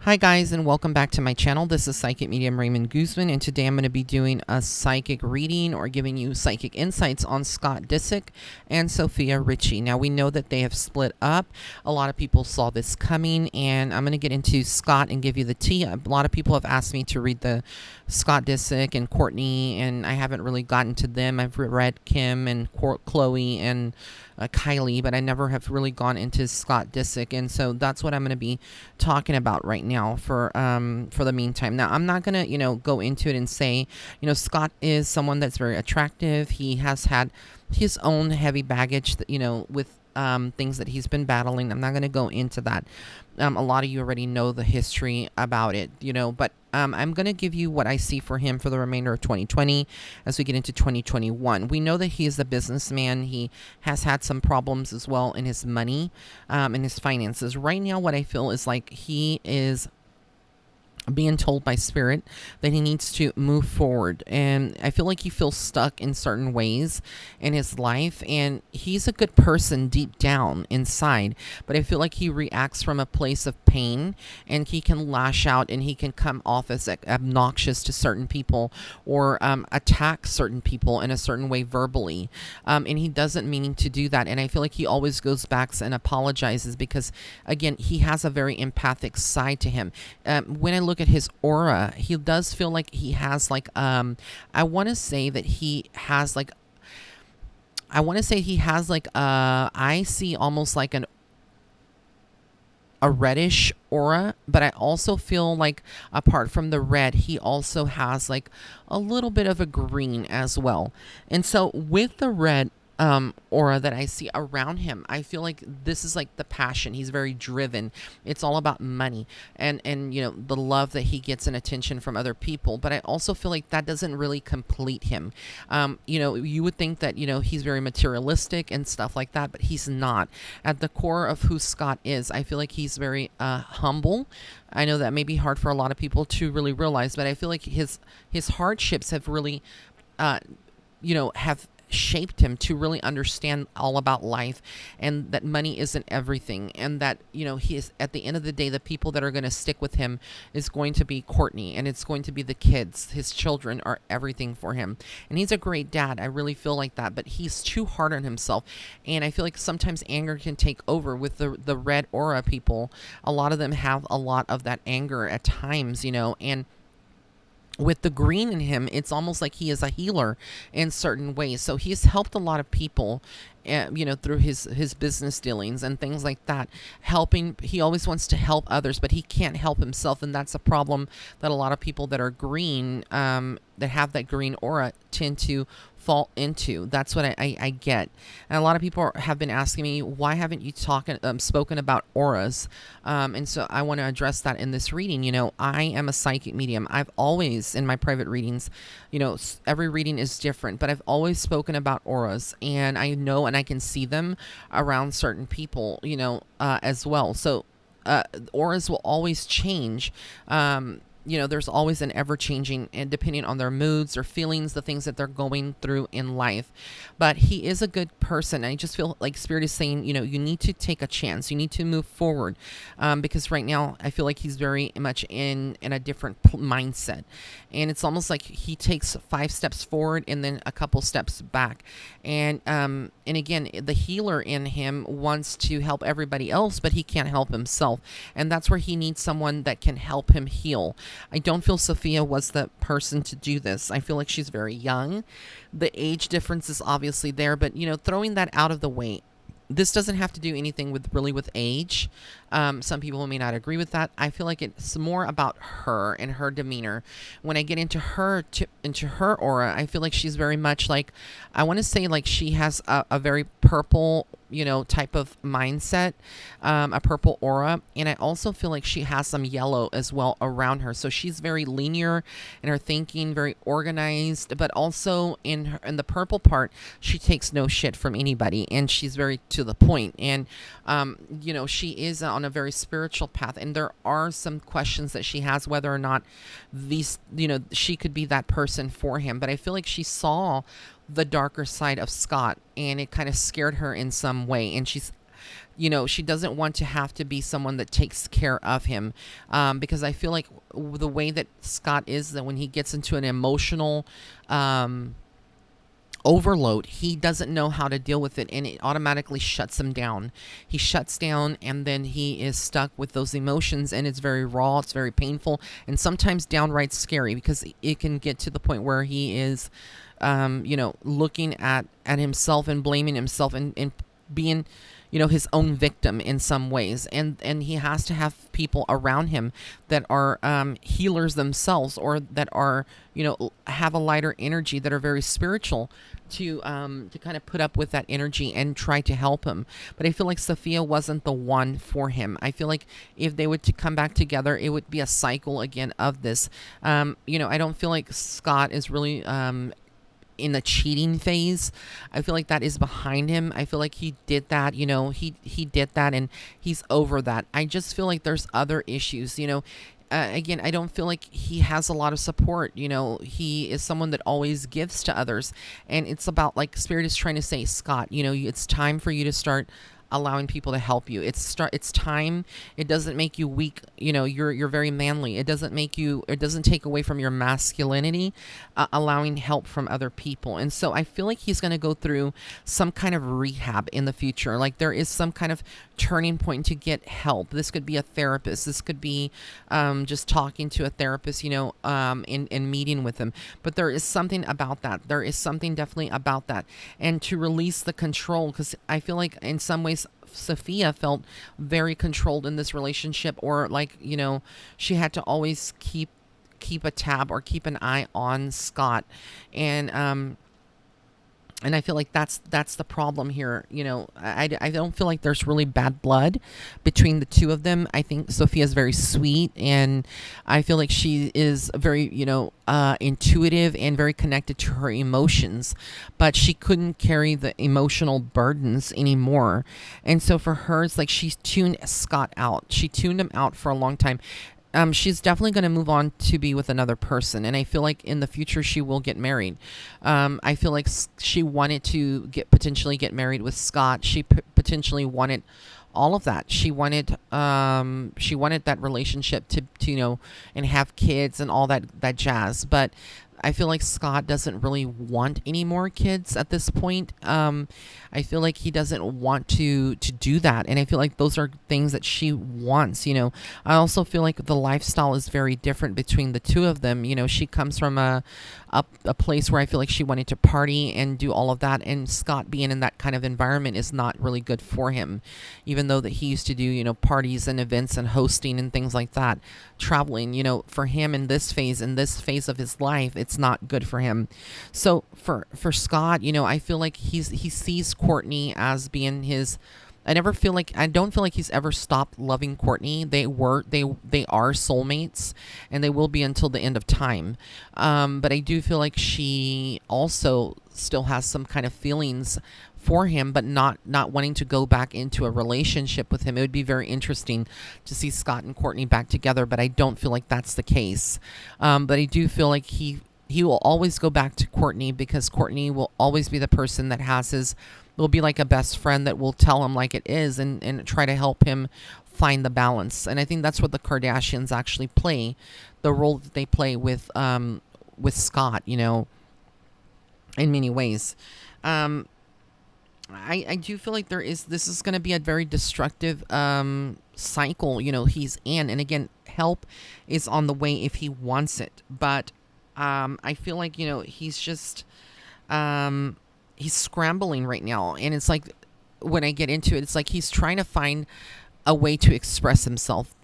Hi guys, and welcome back to my channel. This is Psychic Medium Raymond Guzman, and today I'm going to be doing a psychic reading or giving you psychic insights on Scott Disick and Sophia Richie. Now, we know that they have split up. A lot of people saw this coming, and I'm going to get into Scott and give you the tea. A lot of people have asked me to read the Scott Disick and Kourtney, and I haven't really gotten to them. I've read Kim and Chloe and Kylie, but I never have really gone into Scott Disick, and so that's what I'm going to be talking about right now for the meantime. Now, I'm not going to go into it and say Scott is someone that's very attractive. He has had his own heavy baggage that, with things that he's been battling. I'm not going to go into that. A lot of you already know the history about it, but I'm going to give you what I see for him for the remainder of 2020 as we get into 2021. We know that he is a businessman. He has had some problems as well in his money, in his finances. Right now, what I feel is like he is being told by spirit that he needs to move forward, and I feel like he feels stuck in certain ways in his life, and he's a good person deep down inside, but I feel like he reacts from a place of pain, and he can lash out and he can come off as obnoxious to certain people or attack certain people in a certain way verbally, and he doesn't mean to do that, and I feel like he always goes back and apologizes because, again, he has a very empathic side to him. When I look at his aura, he does feel like he has like I want to say he has like I see almost like a reddish aura, but I also feel like apart from the red, he also has like a little bit of a green as well. And so with the red aura that I see around him, I feel like this is like the passion. He's very driven. It's all about money and the love that he gets and attention from other people. But I also feel like that doesn't really complete him. You would think that he's very materialistic and stuff like that, but he's not. At the core of who Scott is, I feel like he's very humble. I know that may be hard for a lot of people to really realize, but I feel like his hardships have really have shaped him to really understand all about life, and that money isn't everything, and that he is, at the end of the day, the people that are going to stick with him is going to be Kourtney, and it's going to be the kids. His children are everything for him, and he's a great dad. I really feel like that, but he's too hard on himself, and I feel like sometimes anger can take over with the red aura people. A lot of them have a lot of that anger at times, and with the green in him, it's almost like he is a healer in certain ways. So he's helped a lot of people, through his business dealings and things like that. He always wants to help others, but he can't help himself, and that's a problem that a lot of people that are green, that have that green aura, tend to fall into. That's what I get. And a lot of people have been asking me, why haven't you spoken about auras? And so I want to address that in this reading. I am a psychic medium. I've always, in my private readings, every reading is different, but I've always spoken about auras, and I know and I can see them around certain people, as well. So auras will always change. There's always an ever-changing, and depending on their moods or feelings, the things that they're going through in life. But he is a good person. I just feel like Spirit is saying, you need to take a chance. You need to move forward, because right now I feel like he's very much in a different mindset, and it's almost like he takes 5 steps forward and then a couple steps back. And again, the healer in him wants to help everybody else, but he can't help himself, and that's where he needs someone that can help him heal. I don't feel Sophia was the person to do this. I feel like she's very young. The age difference is obviously there, but throwing that out of the way, this doesn't have to do anything with age. Some people may not agree with that. I feel like it's more about her and her demeanor. When I get into her aura, I feel like she's very much like, I want to say like she has a very purple type of mindset, a purple aura, and I also feel like she has some yellow as well around her. So she's very linear in her thinking, very organized, but also in the purple part, she takes no shit from anybody, and she's very to the point. And she is on a very spiritual path, and there are some questions that she has whether or not she could be that person for him. But I feel like she saw the darker side of Scott, and it kind of scared her in some way, and she's she doesn't want to have to be someone that takes care of him, because I feel like the way that Scott is, that when he gets into an emotional overload, he doesn't know how to deal with it, and it automatically shuts him down. He shuts down, and then he is stuck with those emotions, and it's very raw, it's very painful, and sometimes downright scary, because it can get to the point where he is looking at himself and blaming himself, and being his own victim in some ways, and he has to have people around him that are healers themselves, or that are have a lighter energy, that are very spiritual, to kind of put up with that energy and try to help him. But I feel like Sophia wasn't the one for him. I feel like if they would to come back together, it would be a cycle again of this. I don't feel like Scott is really in the cheating phase. I feel like that is behind him. I feel like he did that, he did that, and he's over that. I just feel like there's other issues, again, I don't feel like he has a lot of support. He is someone that always gives to others, and it's about, like Spirit is trying to say, Scott, it's time for you to start allowing people to help you. It's time. It doesn't make you weak. You're very manly. It doesn't take away from your masculinity, allowing help from other people. And so I feel like he's going to go through some kind of rehab in the future. Like there is some kind of turning point to get help. This could be a therapist. This could be just talking to a therapist, in meeting with them. But there is something about that. There is something definitely about that. And to release the control, because I feel like in some ways Sophia felt very controlled in this relationship, or like, she had to always keep a tab or keep an eye on Scott. And I feel like that's the problem here. I don't feel like there's really bad blood between the two of them. I think Sophia's very sweet, and I feel like she is very, intuitive and very connected to her emotions, but she couldn't carry the emotional burdens anymore. And so for her, it's like she's tuned Scott out. She tuned him out for a long time. She's definitely going to move on to be with another person, and I feel like in the future she will get married. I feel like she wanted to potentially get married with Scott. She potentially wanted all of that. She wanted that relationship to and have kids and all that jazz. But I feel like Scott doesn't really want any more kids at this point. I feel like he doesn't want to do that. And I feel like those are things that she wants, I also feel like the lifestyle is very different between the two of them. She comes from a place where I feel like she wanted to party and do all of that. And Scott being in that kind of environment is not really good for him, even though that he used to do, parties and events and hosting and things like that, traveling, for him in this phase of his life, it's not good for him. So for Scott, I feel like he sees Kourtney as being his. I don't feel like he's ever stopped loving Kourtney. They are soulmates, and they will be until the end of time. But I do feel like she also still has some kind of feelings for him, but not wanting to go back into a relationship with him. It would be very interesting to see Scott and Kourtney back together, but I don't feel like that's the case. But I do feel like he will always go back to Kourtney, because Kourtney will always be the person that will be like a best friend that will tell him like it is, and try to help him find the balance. And I think that's what the Kardashians actually play, the role that they play with Scott, in many ways. I do feel like this is going to be a very destructive cycle, he's in. And again, help is on the way if he wants it. But I feel like, he's just, he's scrambling right now. And it's like, when I get into it, it's like he's trying to find a way to express himself,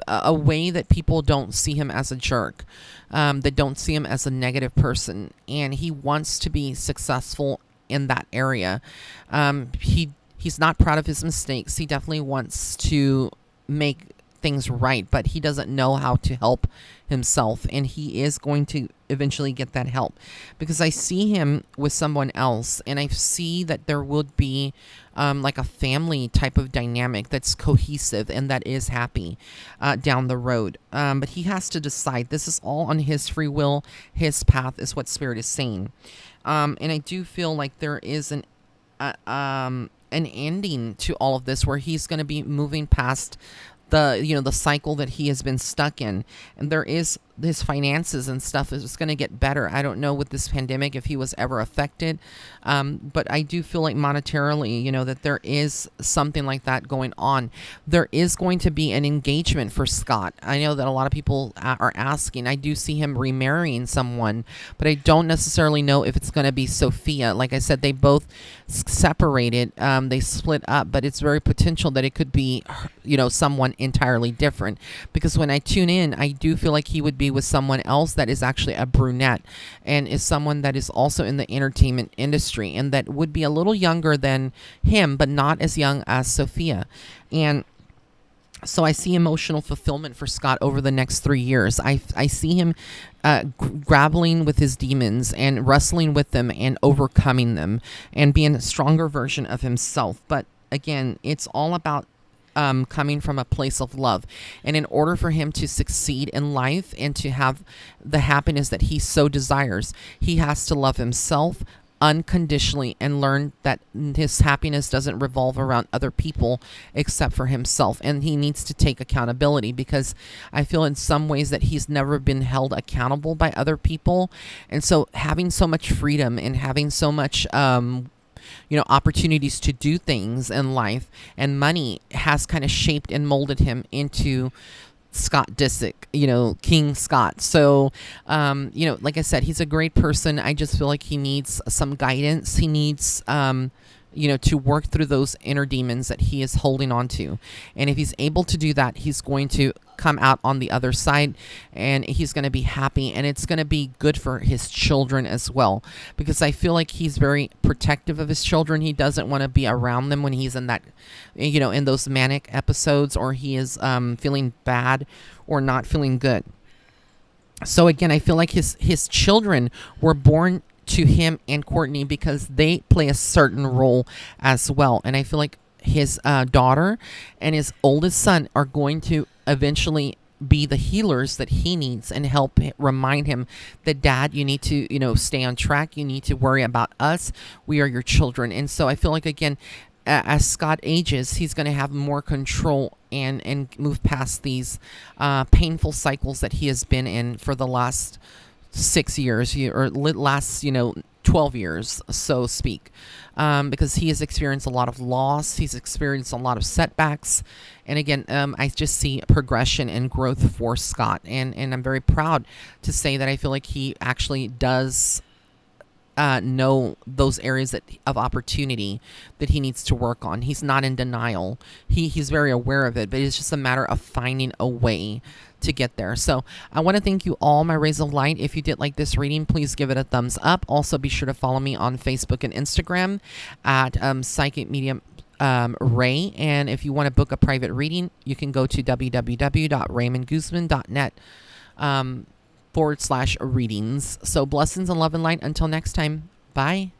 a way that people don't see him as a jerk, that don't see him as a negative person. And he wants to be successful in that area. He's not proud of his mistakes. He definitely wants to make things right, but he doesn't know how to help himself, and he is going to eventually get that help, because I see him with someone else, and I see that there would be like a family type of dynamic that's cohesive and that is happy down the road. But he has to decide. This is all on his free will. His path is what Spirit is saying. And I do feel like there is an ending to all of this, where he's going to be moving past the cycle that he has been stuck in, and there is his finances and stuff is going to get better. I don't know with this pandemic if he was ever affected, but I do feel like monetarily, that there is something like that going on. There is going to be an engagement for Scott. I know that a lot of people are asking. I do see him remarrying someone, but I don't necessarily know if it's going to be Sophia. Like I said, they both separated, they split up, but it's very potential that it could be someone entirely different, because when I tune in, I do feel like he would be with someone else that is actually a brunette and is someone that is also in the entertainment industry, and that would be a little younger than him, but not as young as Sophia. And so I see emotional fulfillment for Scott over the next 3 years. I see him grappling with his demons and wrestling with them and overcoming them and being a stronger version of himself. But again, it's all about coming from a place of love. And in order for him to succeed in life and to have the happiness that he so desires, he has to love himself unconditionally and learn that his happiness doesn't revolve around other people except for himself. And he needs to take accountability, because I feel in some ways that he's never been held accountable by other people. And so having so much freedom and having so much opportunities to do things in life, and money has kind of shaped and molded him into Scott Disick, King Scott. So, like I said, he's a great person. I just feel like he needs some guidance. He needs, to work through those inner demons that he is holding on to. And if he's able to do that, he's going to come out on the other side, and he's going to be happy, and it's going to be good for his children as well, because I feel like he's very protective of his children. He doesn't want to be around them when he's in that, in those manic episodes, or he is feeling bad or not feeling good. So again, I feel like his children were born to him and Kourtney because they play a certain role as well. And I feel like his daughter and his oldest son are going to eventually be the healers that he needs and help remind him that, Dad, you need to, stay on track. You need to worry about us. We are your children. And so I feel like, again, as Scott ages, he's going to have more control and move past these painful cycles that he has been in for the last 6 years, or last 12 years, so speak, because he has experienced a lot of loss. He's experienced a lot of setbacks, and again, I just see progression and growth for Scott, and I'm very proud to say that I feel like he actually does know those areas of opportunity that he needs to work on. He's not in denial. He's very aware of it, but it's just a matter of finding a way to get there. So I want to thank you all, my rays of light. If you did like this reading, please give it a thumbs up. Also, be sure to follow me on Facebook and Instagram at Psychic Medium Ray. And if you want to book a private reading, you can go to www.raymondguzman.net /readings. So blessings and love and light. Until next time. Bye.